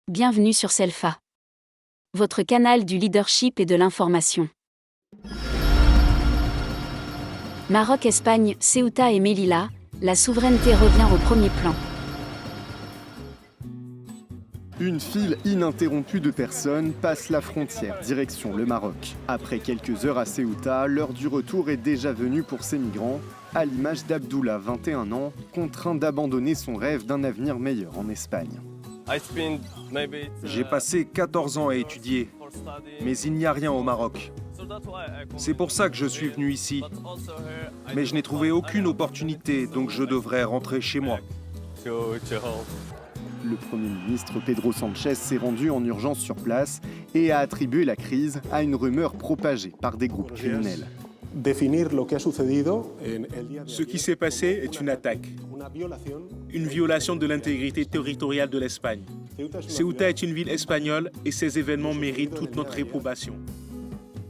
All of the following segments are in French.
Bienvenue sur Selfa, votre canal du leadership et de l'information. Maroc, Espagne, Ceuta et Melilla, la souveraineté revient au premier plan. Une file ininterrompue de personnes passe la frontière, direction le Maroc. Après quelques heures à Ceuta, l'heure du retour est déjà venue pour ces migrants, à l'image d'Abdullah, 21 ans, contraint d'abandonner son rêve d'un avenir meilleur en Espagne. J'ai passé 14 ans à étudier, mais il n'y a rien au Maroc. C'est pour ça que je suis venu ici. Mais je n'ai trouvé aucune opportunité, donc je devrais rentrer chez moi. Le Premier ministre Pedro Sánchez s'est rendu en urgence sur place et a attribué la crise à une rumeur propagée par des groupes criminels. Ce qui s'est passé est une attaque, une violation de l'intégrité territoriale de l'Espagne. Ceuta est une ville espagnole et ces événements méritent toute notre réprobation.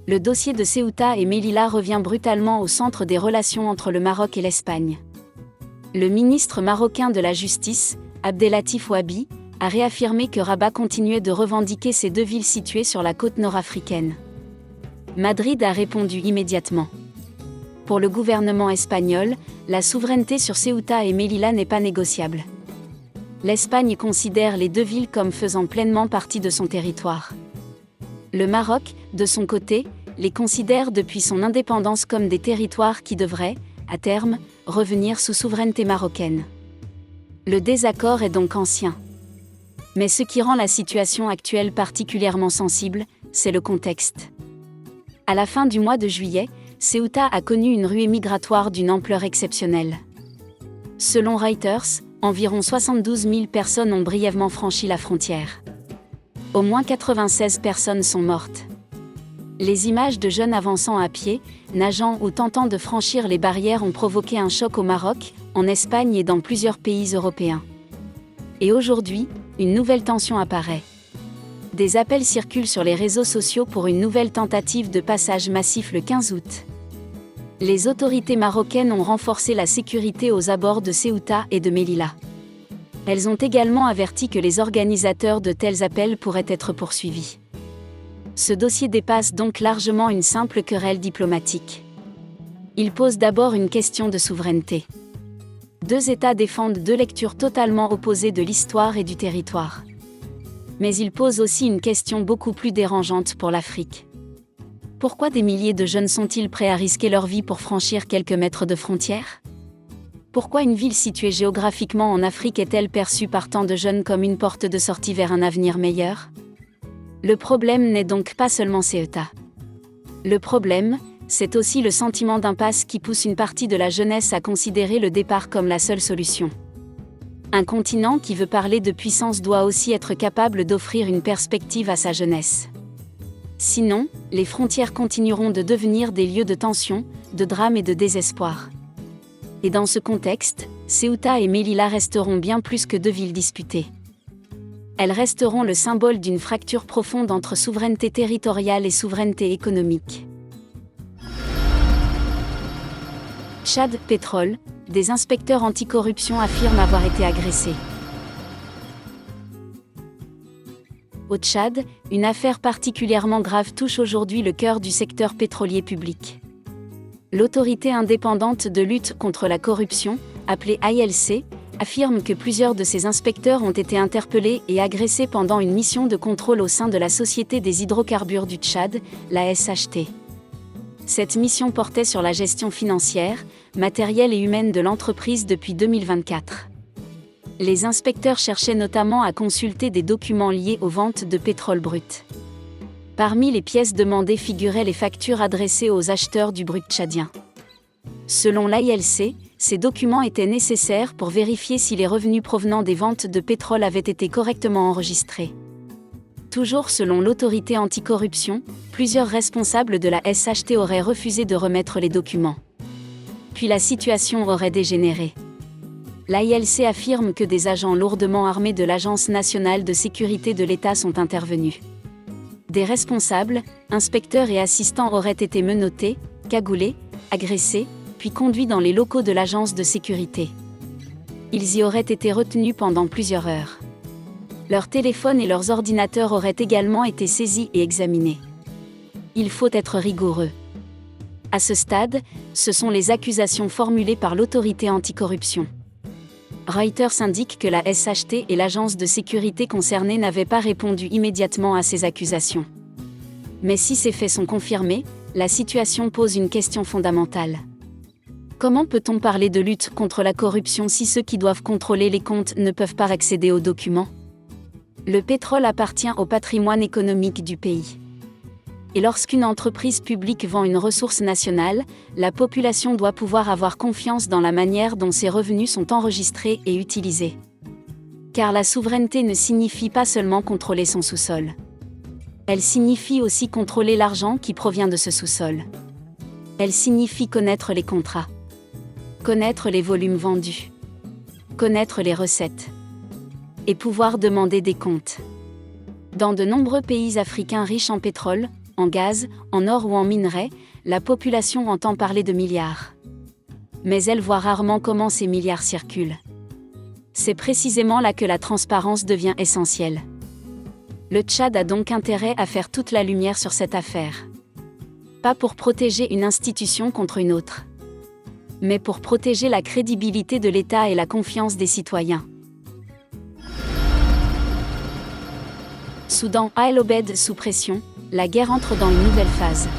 Le dossier de Ceuta et Melilla revient brutalement au centre des relations entre le Maroc et l'Espagne. Le ministre marocain de la Justice, Abdellatif Ouabi, a réaffirmé que Rabat continuait de revendiquer ces deux villes situées sur la côte nord-africaine. Madrid a répondu immédiatement. Pour le gouvernement espagnol, la souveraineté sur Ceuta et Melilla n'est pas négociable. L'Espagne considère les deux villes comme faisant pleinement partie de son territoire. Le Maroc, de son côté, les considère depuis son indépendance comme des territoires qui devraient, à terme, revenir sous souveraineté marocaine. Le désaccord est donc ancien. Mais ce qui rend la situation actuelle particulièrement sensible, c'est le contexte. À la fin du mois de juillet, Ceuta a connu une ruée migratoire d'une ampleur exceptionnelle. Selon Reuters, environ 72 000 personnes ont brièvement franchi la frontière. Au moins 96 personnes sont mortes. Les images de jeunes avançant à pied, nageant ou tentant de franchir les barrières ont provoqué un choc au Maroc, en Espagne et dans plusieurs pays européens. Et aujourd'hui, une nouvelle tension apparaît. Des appels circulent sur les réseaux sociaux pour une nouvelle tentative de passage massif le 15 août. Les autorités marocaines ont renforcé la sécurité aux abords de Ceuta et de Melilla. Elles ont également averti que les organisateurs de tels appels pourraient être poursuivis. Ce dossier dépasse donc largement une simple querelle diplomatique. Il pose d'abord une question de souveraineté. Deux États défendent deux lectures totalement opposées de l'histoire et du territoire. Mais il pose aussi une question beaucoup plus dérangeante pour l'Afrique. Pourquoi des milliers de jeunes sont-ils prêts à risquer leur vie pour franchir quelques mètres de frontière ? Pourquoi une ville située géographiquement en Afrique est-elle perçue par tant de jeunes comme une porte de sortie vers un avenir meilleur ? Le problème n'est donc pas seulement Ceuta. Le problème, c'est aussi le sentiment d'impasse qui pousse une partie de la jeunesse à considérer le départ comme la seule solution. Un continent qui veut parler de puissance doit aussi être capable d'offrir une perspective à sa jeunesse. Sinon, les frontières continueront de devenir des lieux de tension, de drame et de désespoir. Et dans ce contexte, Ceuta et Melilla resteront bien plus que deux villes disputées. Elles resteront le symbole d'une fracture profonde entre souveraineté territoriale et souveraineté économique. Tchad, pétrole, des inspecteurs anticorruption affirment avoir été agressés. Au Tchad, une affaire particulièrement grave touche aujourd'hui le cœur du secteur pétrolier public. L'autorité indépendante de lutte contre la corruption, appelée ILC, affirme que plusieurs de ses inspecteurs ont été interpellés et agressés pendant une mission de contrôle au sein de la Société des hydrocarbures du Tchad, la SHT. Cette mission portait sur la gestion financière, matérielle et humaine de l'entreprise depuis 2024. Les inspecteurs cherchaient notamment à consulter des documents liés aux ventes de pétrole brut. Parmi les pièces demandées figuraient les factures adressées aux acheteurs du brut tchadien. Selon l'ILC, ces documents étaient nécessaires pour vérifier si les revenus provenant des ventes de pétrole avaient été correctement enregistrés. Toujours selon l'autorité anticorruption, plusieurs responsables de la SHT auraient refusé de remettre les documents. Puis la situation aurait dégénéré. L'ILC affirme que des agents lourdement armés de l'Agence nationale de sécurité de l'État sont intervenus. Des responsables, inspecteurs et assistants auraient été menottés, cagoulés, agressés, puis conduits dans les locaux de l'agence de sécurité. Ils y auraient été retenus pendant plusieurs heures. Leurs téléphones et leurs ordinateurs auraient également été saisis et examinés. Il faut être rigoureux. À ce stade, ce sont les accusations formulées par l'autorité anticorruption. Reuters indique que la SHT et l'agence de sécurité concernée n'avaient pas répondu immédiatement à ces accusations. Mais si ces faits sont confirmés, la situation pose une question fondamentale. Comment peut-on parler de lutte contre la corruption si ceux qui doivent contrôler les comptes ne peuvent pas accéder aux documents ? Le pétrole appartient au patrimoine économique du pays. Et lorsqu'une entreprise publique vend une ressource nationale, la population doit pouvoir avoir confiance dans la manière dont ses revenus sont enregistrés et utilisés. Car la souveraineté ne signifie pas seulement contrôler son sous-sol. Elle signifie aussi contrôler l'argent qui provient de ce sous-sol. Elle signifie connaître les contrats, connaître les volumes vendus, connaître les recettes, et pouvoir demander des comptes. Dans de nombreux pays africains riches en pétrole, en gaz, en or ou en minerais, la population entend parler de milliards. Mais elle voit rarement comment ces milliards circulent. C'est précisément là que la transparence devient essentielle. Le Tchad a donc intérêt à faire toute la lumière sur cette affaire. Pas pour protéger une institution contre une autre, mais pour protéger la crédibilité de l'État et la confiance des citoyens. Soudan, El Obeid sous pression, la guerre entre dans une nouvelle phase.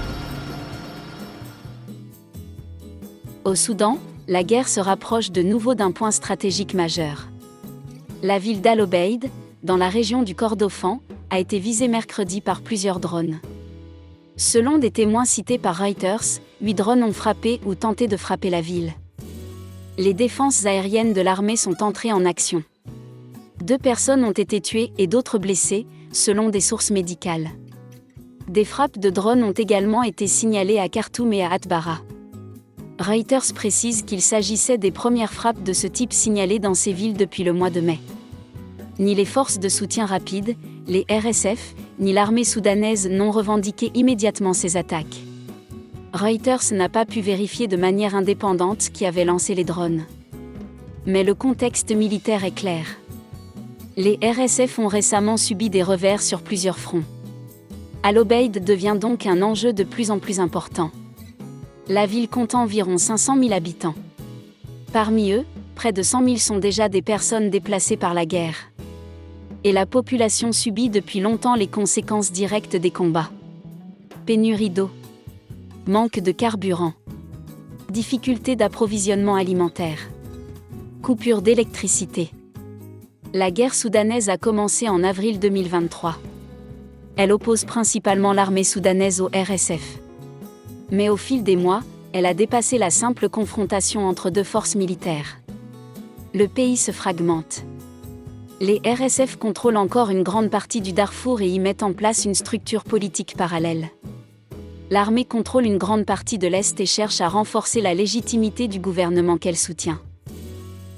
Au Soudan, la guerre se rapproche de nouveau d'un point stratégique majeur. La ville d'Al Obeid, dans la région du Kordofan, a été visée mercredi par plusieurs drones. Selon des témoins cités par Reuters, 8 drones ont frappé ou tenté de frapper la ville. Les défenses aériennes de l'armée sont entrées en action. 2 personnes ont été tuées et d'autres blessées, selon des sources médicales. Des frappes de drones ont également été signalées à Khartoum et à Atbara. Reuters précise qu'il s'agissait des premières frappes de ce type signalées dans ces villes depuis le mois de mai. Ni les forces de soutien rapide, les RSF, ni l'armée soudanaise n'ont revendiqué immédiatement ces attaques. Reuters n'a pas pu vérifier de manière indépendante qui avait lancé les drones. Mais le contexte militaire est clair. Les RSF ont récemment subi des revers sur plusieurs fronts. Al Obeid devient donc un enjeu de plus en plus important. La ville compte environ 500 000 habitants. Parmi eux, près de 100 000 sont déjà des personnes déplacées par la guerre. Et la population subit depuis longtemps les conséquences directes des combats. Pénurie d'eau, manque de carburant, difficultés d'approvisionnement alimentaire, coupure d'électricité. La guerre soudanaise a commencé en avril 2023. Elle oppose principalement l'armée soudanaise au RSF. Mais au fil des mois, elle a dépassé la simple confrontation entre 2 forces militaires. Le pays se fragmente. Les RSF contrôlent encore une grande partie du Darfour et y mettent en place une structure politique parallèle. L'armée contrôle une grande partie de l'Est et cherche à renforcer la légitimité du gouvernement qu'elle soutient.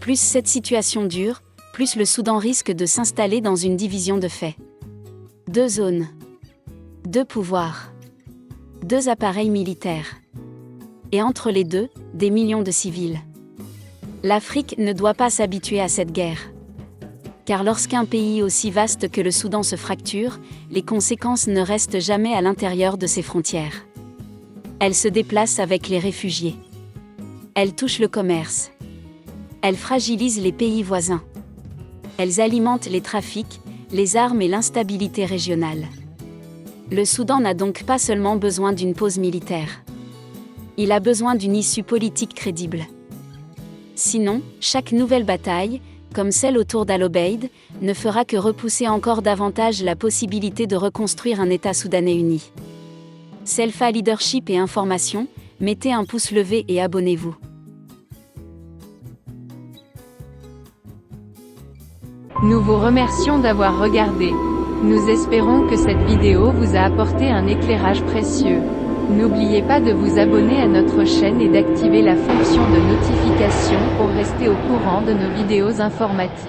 Plus cette situation dure, plus le Soudan risque de s'installer dans une division de fait. 2 zones, 2 pouvoirs, 2 appareils militaires. Et entre les deux, des millions de civils. L'Afrique ne doit pas s'habituer à cette guerre. Car lorsqu'un pays aussi vaste que le Soudan se fracture, les conséquences ne restent jamais à l'intérieur de ses frontières. Elles se déplacent avec les réfugiés. Elles touchent le commerce. Elles fragilisent les pays voisins. Elles alimentent les trafics, les armes et l'instabilité régionale. Le Soudan n'a donc pas seulement besoin d'une pause militaire. Il a besoin d'une issue politique crédible. Sinon, chaque nouvelle bataille, comme celle autour d'Al Obeid, ne fera que repousser encore davantage la possibilité de reconstruire un État soudanais uni. Selfa Leadership et Information, mettez un pouce levé et abonnez-vous. Nous vous remercions d'avoir regardé. Nous espérons que cette vidéo vous a apporté un éclairage précieux. N'oubliez pas de vous abonner à notre chaîne et d'activer la fonction de notification pour rester au courant de nos vidéos informatives.